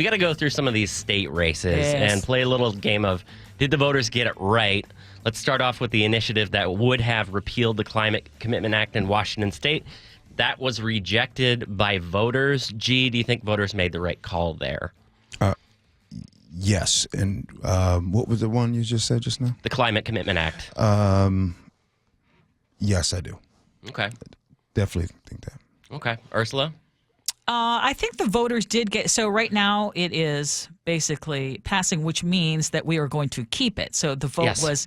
We got to go through some of these state races and play a little game of, did the voters get it right? Let's start off with the initiative that would have repealed the Climate Commitment Act in Washington State. That was rejected by voters. Gee, do you think voters made the right call there? Yes. And what was the one you just said just now? The Climate Commitment Act. Yes, I do. Okay. Definitely think that. Okay. Ursula? I think the voters did get, so right now it is basically passing, which means that we are going to keep it. So the vote was,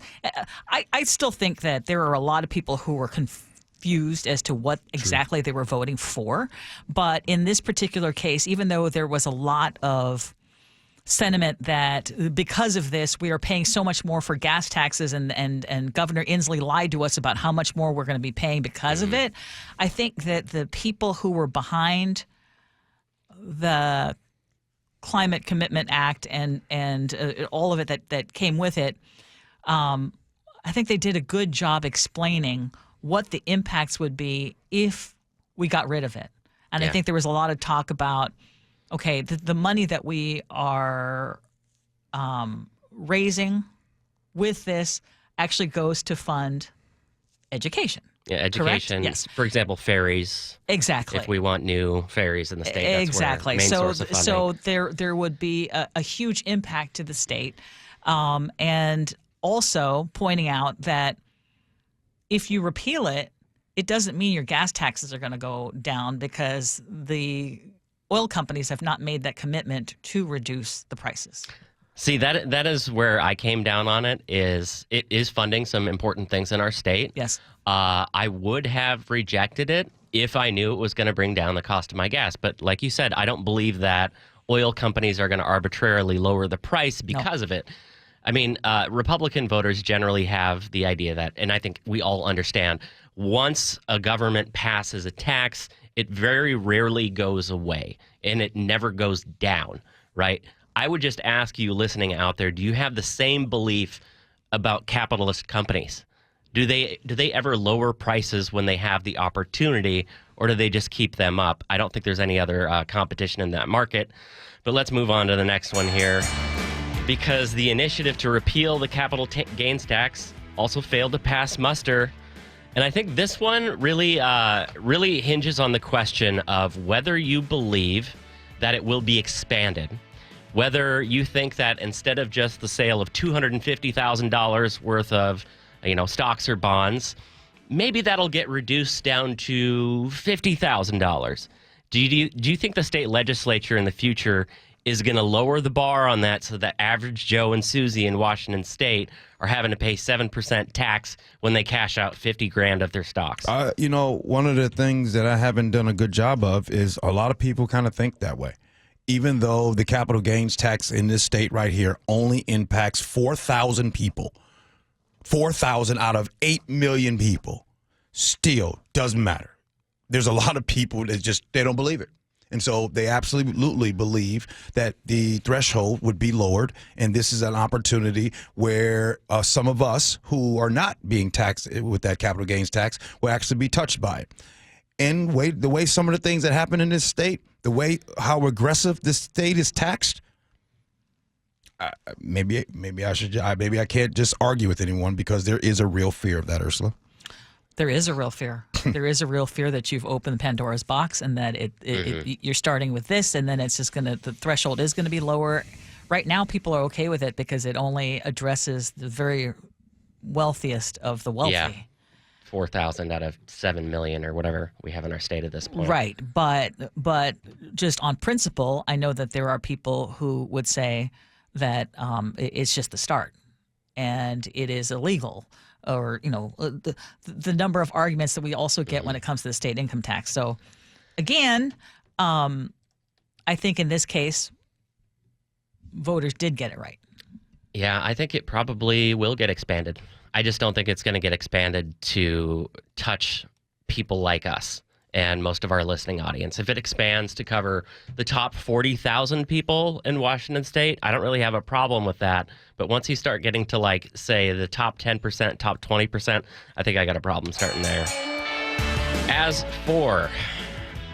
I still think that there are a lot of people who were confused as to what exactly they were voting for. But in this particular case, even though there was a lot of sentiment that because of this, we are paying so much more for gas taxes and Governor Inslee lied to us about how much more we're going to be paying because of it. I think that the people who were behind the Climate Commitment Act and all of it that came with it, I think they did a good job explaining what the impacts would be if we got rid of it. And I think there was a lot of talk about, okay, the money that we are raising with this actually goes to fund education. Yeah, education. Correct? Yes. For example, ferries. Exactly. If we want new ferries in the state, that's exactly. Where main source of funding. So there would be a huge impact to the state, and also pointing out that if you repeal it, it doesn't mean your gas taxes are going to go down because the oil companies have not made that commitment to reduce the prices. See, that is where I came down on it is funding some important things in our state. Yes. I would have rejected it if I knew it was going to bring down the cost of my gas. But like you said, I don't believe that oil companies are going to arbitrarily lower the price because of it. I mean, Republican voters generally have the idea that, and I think we all understand, once a government passes a tax, it very rarely goes away, and it never goes down, right? I would just ask you listening out there, do you have the same belief about capitalist companies? Do they ever lower prices when they have the opportunity, or do they just keep them up? I don't think there's any other competition in that market. But let's move on to the next one here, because the initiative to repeal the capital gains tax also failed to pass muster. And I think this one really hinges on the question of whether you believe that it will be expanded, whether you think that instead of just the sale of $250,000 worth of stocks or bonds, maybe that'll get reduced down to $50,000. Do you think the state legislature in the future is going to lower the bar on that so that average Joe and Susie in Washington State are having to pay 7% tax when they cash out $50,000 of their stocks? One of the things that I haven't done a good job of is a lot of people kind of think that way. Even though the capital gains tax in this state right here only impacts 4,000 people, 4,000 out of 8 million people, still doesn't matter. There's a lot of people that they don't believe it. And so they absolutely believe that the threshold would be lowered, and this is an opportunity where some of us who are not being taxed with that capital gains tax will actually be touched by it. And the way some of the things that happen in this state, the way how aggressive this state is taxed, maybe I can't just argue with anyone because there is a real fear of that, Ursula. There is a real fear. There is a real fear that you've opened Pandora's box and that you're starting with this, and then it's just the threshold is going to be lower. Right now, people are okay with it because it only addresses the very wealthiest of the wealthy. Yeah. 4,000 out of 7 million or whatever we have in our state at this point. Right. But just on principle, I know that there are people who would say that it's just the start and it is illegal, or the number of arguments that we also get when it comes to the state income tax. So again, I think in this case, voters did get it right. Yeah, I think it probably will get expanded. I just don't think it's going to get expanded to touch people like us and most of our listening audience. If it expands to cover the top 40,000 people in Washington State, I don't really have a problem with that. But once you start getting to, say, the top 10%, top 20%, I think I got a problem starting there. As for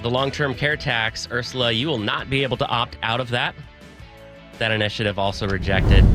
the long-term care tax, Ursula, you will not be able to opt out of that. That initiative also rejected.